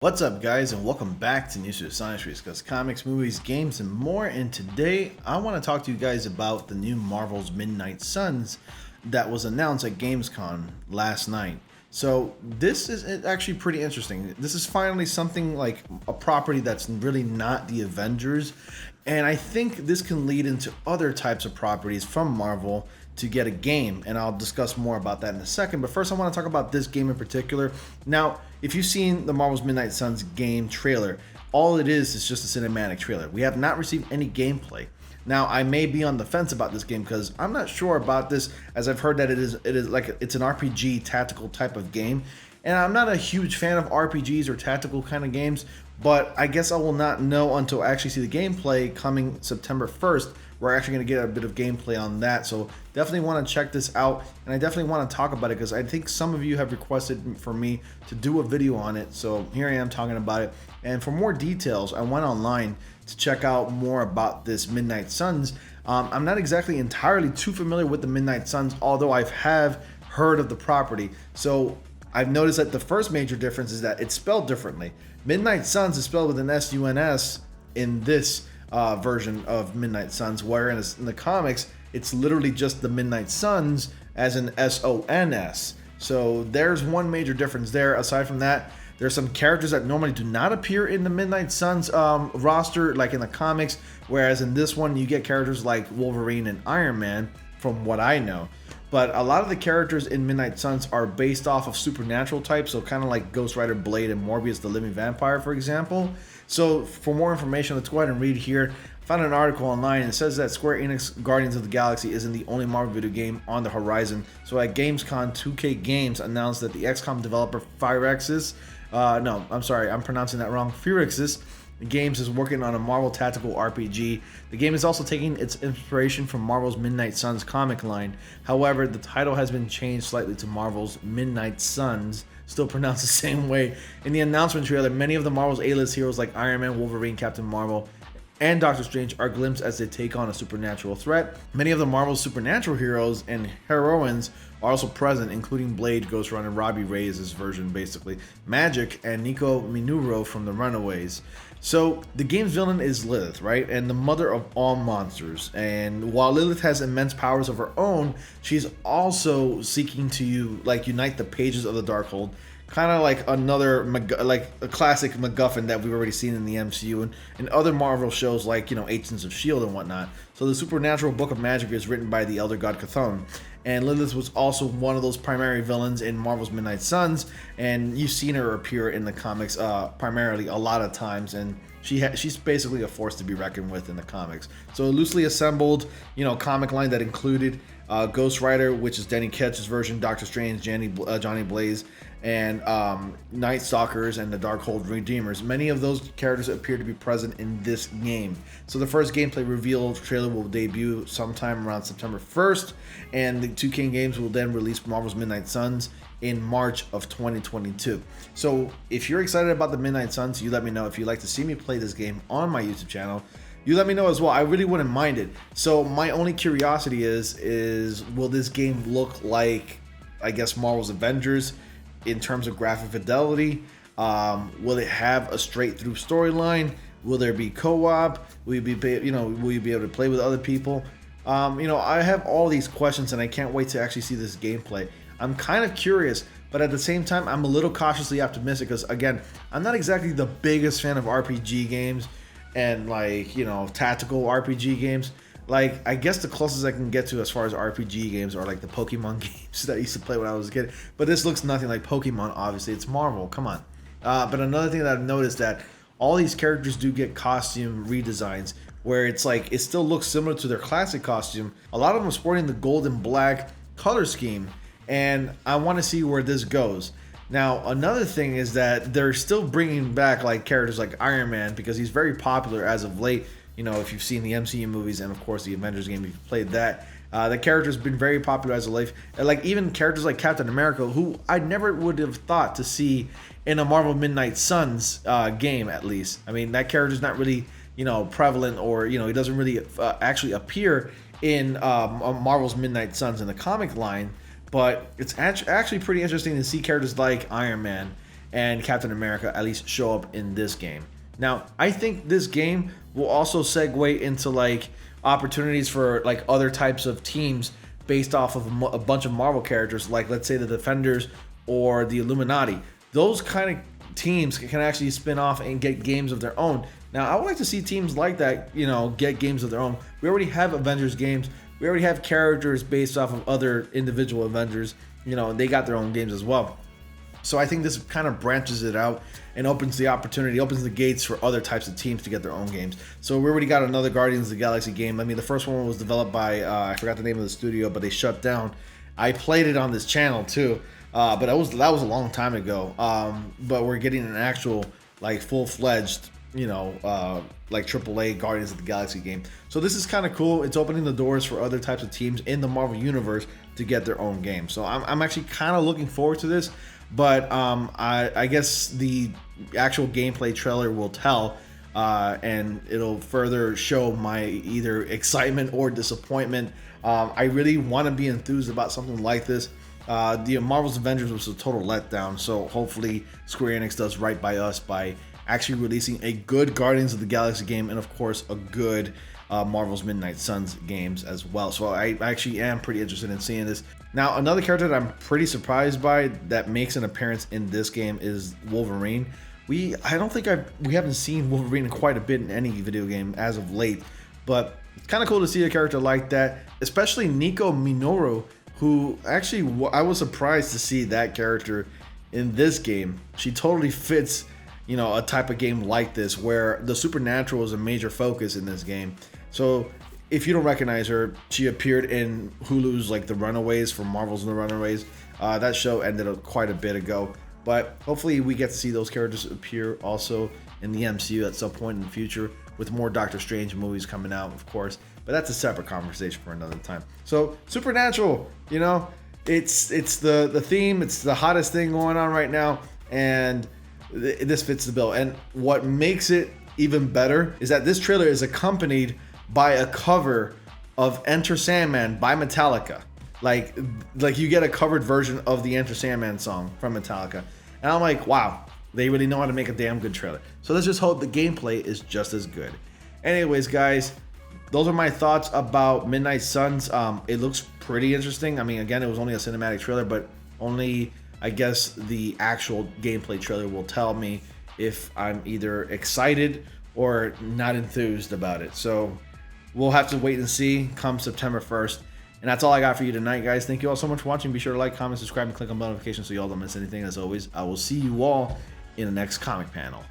What's up, guys, and welcome back to News to the Science. We discuss comics, movies, games, and more. And today, I want to talk to you guys about the new Marvel's Midnight Suns that was announced at Gamescom last night. So this is actually pretty interesting. This is finally something like a property that's really not the Avengers, and I think this can lead into other types of properties from Marvel to get a game, and I'll discuss more about that in a second. But first, I want to talk about this game in particular. Now, if you've seen the Marvel's Midnight Suns game trailer, all it is just a cinematic trailer. We have not received any gameplay. Now, I may be on the fence about this game because I'm not sure about this, as I've heard that it's an RPG tactical type of game, and I'm not a huge fan of RPGs or tactical kind of games. But I guess I will not know until I actually see the gameplay coming September 1st. We're actually going to get a bit of gameplay on that. So definitely want to check this out. And I definitely want to talk about it because I think some of you have requested for me to do a video on it. So here I am talking about it. And for more details, I went online to check out more about this Midnight Suns. I'm not exactly entirely too familiar with the Midnight Suns, although I have heard of the property. So I've noticed that the first major difference is that it's spelled differently. Midnight Suns is spelled with an S-U-N-S in this version of Midnight Suns, whereas in the comics, it's literally just the Midnight Suns as an S-O-N-S. So there's one major difference there. Aside from that, there's some characters that normally do not appear in the Midnight Suns roster, like in the comics, whereas in this one, you get characters like Wolverine and Iron Man, from what I know. But a lot of the characters in Midnight Suns are based off of supernatural types, so kind of like Ghost Rider, Blade, and Morbius the Living Vampire, for example. So for more information, let's go ahead and read here. I found an article online, and it says that Square Enix Guardians of the Galaxy isn't the only Marvel video game on the horizon. So at Gamescom, 2K Games announced that the XCOM developer Firaxis, I'm pronouncing that wrong, Firaxis Games is working on a Marvel tactical RPG. The game is also taking its inspiration from Marvel's Midnight Suns comic line. However, the title has been changed slightly to Marvel's Midnight Suns, still pronounced the same way. In the announcement trailer, many of the Marvel's A-list heroes like Iron Man, Wolverine, Captain Marvel, and Doctor Strange are glimpsed as they take on a supernatural threat. Many of the Marvel's supernatural heroes and heroines are also present, including Blade, Ghost Rider, and Robbie Reyes' version, basically, Magic, and Nico Minoru from The Runaways. So the game's villain is Lilith, right? And the mother of all monsters. And while Lilith has immense powers of her own, she's also seeking to unite the pages of the Darkhold. Kind of like a classic MacGuffin that we've already seen in the MCU and other Marvel shows like, Agents of S.H.I.E.L.D. and whatnot. So the supernatural book of magic is written by the elder god Chthon. And Lilith was also one of those primary villains in Marvel's Midnight Suns, and you've seen her appear in the comics primarily a lot of times, and she's basically a force to be reckoned with in the comics. So a loosely assembled, comic line that included Ghost Rider, which is Danny Ketch's version, Doctor Strange, Johnny Blaze, and Night Stalkers and the Darkhold Redeemers. Many of those characters appear to be present in this game. So the first gameplay reveal trailer will debut sometime around September 1st, and the 2K Games will then release Marvel's Midnight Suns in March of 2022. So if you're excited about the Midnight Suns, you let me know. If you'd like to see me play this game on my YouTube channel, you let me know as well. I really wouldn't mind it. So my only curiosity is will this game look like, I guess, Marvel's Avengers in terms of graphic fidelity? Will it have a straight through storyline? Will there be co-op? Will you be able to play with other people? I have all these questions, and I can't wait to actually see this gameplay. I'm kind of curious, but at the same time, I'm a little cautiously optimistic because, again, I'm not exactly the biggest fan of RPG games and tactical RPG games. Like, I guess the closest I can get to as far as RPG games are like the Pokemon games that I used to play when I was a kid. But this looks nothing like Pokemon, obviously. It's Marvel, come on. But another thing that I've noticed that all these characters do get costume redesigns where it's like, it still looks similar to their classic costume. A lot of them are sporting the gold and black color scheme, and I want to see where this goes. Now, another thing is that they're still bringing back like characters like Iron Man because he's very popular as of late. If you've seen the MCU movies and of course the Avengers game, if you've played that, the character's been very popular as of late. And like even characters like Captain America, who I never would have thought to see in a Marvel Midnight Suns game, at least. I mean, that character's not really, prevalent, or, he doesn't really actually appear in Marvel's Midnight Suns in the comic line. But it's actually pretty interesting to see characters like Iron Man and Captain America at least show up in this game. Now, I think this game will also segue into like opportunities for like other types of teams based off of a bunch of Marvel characters, like let's say the Defenders or the Illuminati. Those kind of teams can actually spin off and get games of their own. Now, I would like to see teams like that, you know, get games of their own. We already have Avengers games. We already have characters based off of other individual Avengers. You know, they got their own games as well. So I think this kind of branches it out and opens the opportunity, opens the gates for other types of teams to get their own games. So we already got another Guardians of the Galaxy game. I mean, the first one was developed by, I forgot the name of the studio, but they shut down. I played it on this channel too, but that was a long time ago. But we're getting an actual, like, full-fledged, you know, like AAA Guardians of the Galaxy game. So this is kind of cool. It's opening the doors for other types of teams in the Marvel Universe to get their own game. So I'm actually kind of looking forward to this. But I guess the actual gameplay trailer will tell, and it'll further show my either excitement or disappointment. I really want to be enthused about something like this. The Marvel's Avengers was a total letdown, so hopefully Square Enix does right by us by actually releasing a good Guardians of the Galaxy game and of course a good Marvel's Midnight Suns games as well. So I actually am pretty interested in seeing this. Now, another character that I'm pretty surprised by that makes an appearance in this game is Wolverine. We haven't seen Wolverine quite a bit in any video game as of late, but it's kind of cool to see a character like that, especially Nico Minoru, who actually I was surprised to see that character in this game. She totally fits, you know, a type of game like this where the supernatural is a major focus in this game. So if you don't recognize her, she appeared in Hulu's like The Runaways from Marvel's The Runaways. That show ended up quite a bit ago, but hopefully we get to see those characters appear also in the MCU at some point in the future with more Doctor Strange movies coming out, of course. But that's a separate conversation for another time. So Supernatural, you know, it's the theme. It's the hottest thing going on right now, and this fits the bill. And what makes it even better is that this trailer is accompanied by a cover of Enter Sandman by Metallica. Like you get a covered version of the Enter Sandman song from Metallica. And I'm like, wow, they really know how to make a damn good trailer. So let's just hope the gameplay is just as good. Anyways, guys, those are my thoughts about Midnight Suns. It looks pretty interesting. I mean, again, it was only a cinematic trailer, but only, I guess, the actual gameplay trailer will tell me if I'm either excited or not enthused about it. So we'll have to wait and see come September 1st. And that's all I got for you tonight, guys. Thank you all so much for watching. Be sure to like, comment, subscribe, and click on notifications so you all don't miss anything. As always, I will see you all in the next comic panel.